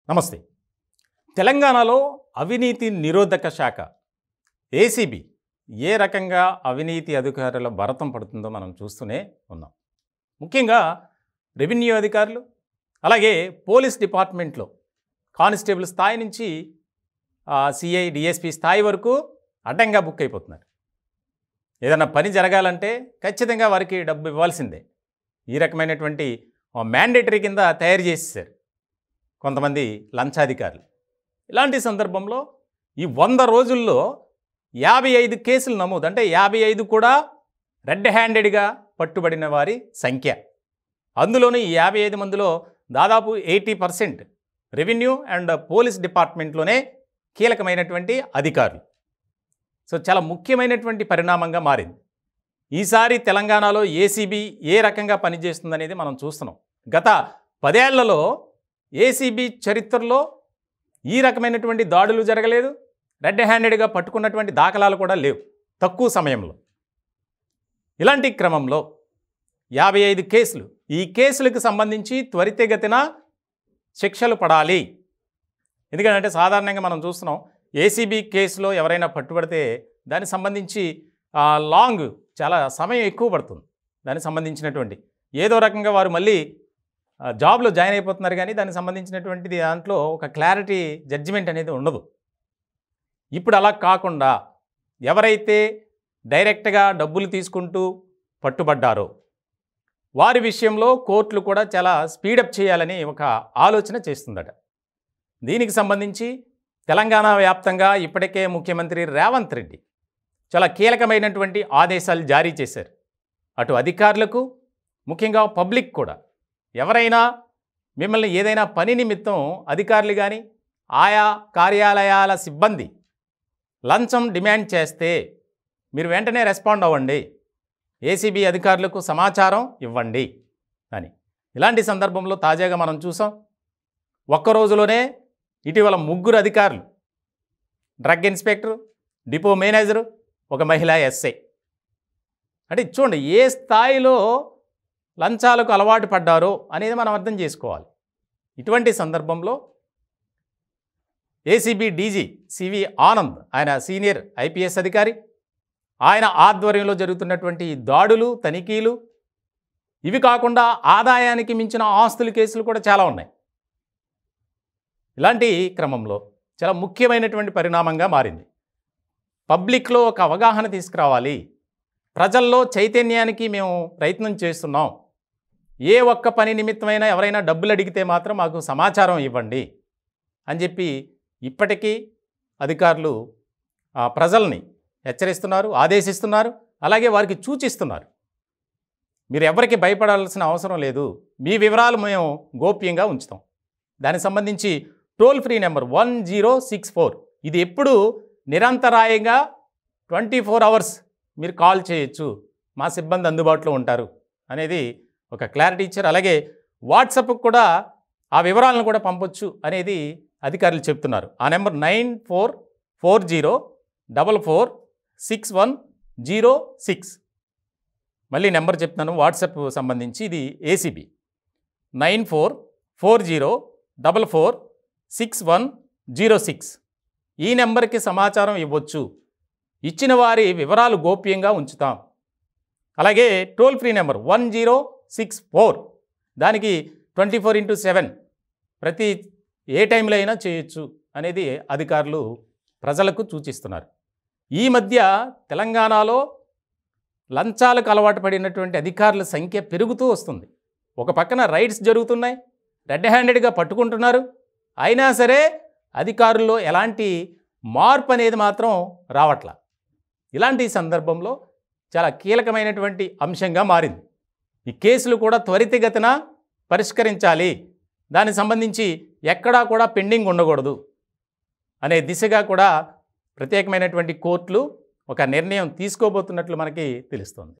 నమస్తే. తెలంగాణలో అవినీతి నిరోధక శాఖ ఏసీబీ ఏ రకంగా అవినీతి అధికారుల భరతం పడుతుందో మనం చూస్తూనే ఉన్నాం. ముఖ్యంగా రెవెన్యూ అధికారులు, అలాగే పోలీస్ డిపార్ట్మెంట్లో కానిస్టేబుల్ స్థాయి నుంచి సిఐ డిఎస్పీ స్థాయి వరకు అడ్డంగా బుక్ అయిపోతున్నారు. ఏదైనా పని జరగాలంటే ఖచ్చితంగా వారికి డబ్బు ఇవ్వాల్సిందే. ఈ రకమైనటువంటి మ్యాండేటరీ కింద తయారు చేసేసారు కొంతమంది లంచాధికారులు. ఇలాంటి సందర్భంలో ఈ 100 రోజుల్లో 55 కేసులు నమోదు, అంటే 55 కూడా రెడ్ హ్యాండెడ్గా పట్టుబడిన వారి సంఖ్య. అందులోనూ ఈ 55 మందిలో దాదాపు 80% రెవెన్యూ అండ్ పోలీస్ డిపార్ట్మెంట్లోనే కీలకమైనటువంటి అధికారులు. సో చాలా ముఖ్యమైనటువంటి పరిణామంగా మారింది. ఈసారి తెలంగాణలో ఏసీబీ ఏ రకంగా పనిచేస్తుందనేది మనం చూస్తున్నాం. గత 10 ఏళ్లలో ఏసీబీ చరిత్రలో ఈ రకమైనటువంటి దాడులు జరగలేదు, రెడ్ హ్యాండెడ్గా పట్టుకున్నటువంటి దాఖలాలు కూడా లేవు తక్కువ సమయంలో. ఇలాంటి క్రమంలో 55 కేసులు, ఈ కేసులకు సంబంధించి త్వరితగతిన శిక్షలు పడాలి. ఎందుకంటే సాధారణంగా మనం చూస్తున్నాం ఏసీబీ కేసులో ఎవరైనా పట్టుబడితే దానికి సంబంధించి చాలా సమయం ఎక్కువ పడుతుంది. దానికి సంబంధించినటువంటి ఏదో రకంగా వారు మళ్ళీ జాబ్లో జాయిన్ అయిపోతున్నారు, కానీ దానికి సంబంధించినటువంటిది దాంట్లో ఒక క్లారిటీ జడ్జిమెంట్ అనేది ఉండదు. ఇప్పుడు అలా కాకుండా ఎవరైతే డైరెక్ట్గా డబ్బులు తీసుకుంటూ పట్టుబడ్డారో వారి విషయంలో కోర్టులు కూడా చాలా స్పీడప్ చేయాలని ఒక ఆలోచన చేస్తుందట. దీనికి సంబంధించి తెలంగాణ వ్యాప్తంగా ఇప్పటికే ముఖ్యమంత్రి రేవంత్ రెడ్డి చాలా కీలకమైనటువంటి ఆదేశాలు జారీ చేశారు. అటు అధికారులకు, ముఖ్యంగా పబ్లిక్ కూడా. ఎవరైనా మిమ్మల్ని ఏదైనా పని నిమిత్తం అధికారులు కానీ ఆయా కార్యాలయాల సిబ్బంది లంచం డిమాండ్ చేస్తే మీరు వెంటనే రెస్పాండ్ అవ్వండి, ఏసీబీ అధికారులకు సమాచారం ఇవ్వండి అని. ఇలాంటి సందర్భంలో తాజాగా మనం చూసాం. ఒక్క రోజులోనే ఇటీవల 3 అధికారులు, డ్రగ్ ఇన్స్పెక్టర్, డిపో మేనేజరు, ఒక మహిళా ఎస్ఐ. అంటే చూడండి ఏ స్థాయిలో లంచాలకు అలవాటు పడ్డారో అనేది మనం అర్థం చేసుకోవాలి. ఇటువంటి సందర్భంలో ఏసీబీ డీజీ సివి ఆనంద్, ఆయన సీనియర్ ఐపీఎస్ అధికారి, ఆయన ఆధ్వర్యంలో జరుగుతున్నటువంటి దాడులు, తనిఖీలు, ఇవి కాకుండా ఆదాయానికి మించిన ఆస్తుల కేసులు కూడా చాలా ఉన్నాయి. ఇలాంటి క్రమంలో చాలా ముఖ్యమైనటువంటి పరిణామంగా మారింది. పబ్లిక్లో ఒక అవగాహన తీసుకురావాలి, ప్రజల్లో చైతన్యానికి మేము ప్రయత్నం చేస్తున్నాం. ఏ ఒక్క పని నిమిత్తమైనా ఎవరైనా డబ్బులు అడిగితే మాత్రం మాకు సమాచారం ఇవ్వండి అని చెప్పి ఇప్పటికీ అధికారులు ప్రజల్ని హెచ్చరిస్తున్నారు, ఆదేశిస్తున్నారు, అలాగే వారికి సూచిస్తున్నారు. మీరు ఎవరికి భయపడాల్సిన అవసరం లేదు, మీ వివరాలు మేము గోప్యంగా ఉంచుతాం. దానికి సంబంధించి టోల్ ఫ్రీ నెంబర్ 1064, ఇది ఎప్పుడు నిరంతరాయంగా 24 అవర్స్ మీరు కాల్ చేయొచ్చు, మా సిబ్బంది అందుబాటులో ఉంటారు అనేది ఒక క్లారిటీ ఇచ్చారు. అలాగే వాట్సాప్కి కూడా ఆ వివరాలను కూడా పంపొచ్చు అనేది అధికారులు చెప్తున్నారు. ఆ నెంబర్ 9440446106. మళ్ళీ నెంబర్ చెప్తున్నాను వాట్సాప్ సంబంధించి. ఇది ఏసీబీ 9440446106. ఈ నెంబర్కి సమాచారం ఇవ్వచ్చు, ఇచ్చిన వారి వివరాలు గోప్యంగా ఉంచుతాం. అలాగే టోల్ ఫ్రీ నెంబర్ 1064, దానికి 24/7 ప్రతి ఏ టైంలో అయినా చేయొచ్చు అనేది అధికారులు ప్రజలకు సూచిస్తున్నారు. ఈ మధ్య తెలంగాణలో లంచాలకు అలవాటు పడినటువంటి అధికారుల సంఖ్య పెరుగుతూ వస్తుంది. ఒక పక్కన రైడ్స్ జరుగుతున్నాయి, రెడ్ హ్యాండెడ్గా పట్టుకుంటున్నారు, అయినా సరే అధికారుల్లో ఎలాంటి మార్పు అనేది మాత్రం రావట్లా. ఇలాంటి సందర్భంలో చాలా కీలకమైనటువంటి అంశంగా మారింది. ఈ కేసులు కూడా త్వరితగతిన పరిష్కరించాలి, దానికి సంబంధించి ఎక్కడా కూడా పెండింగ్ ఉండకూడదు అనే దిశగా కూడా ప్రత్యేకమైనటువంటి కోర్టులు ఒక నిర్ణయం తీసుకోబోతున్నట్లు మనకి తెలుస్తోంది.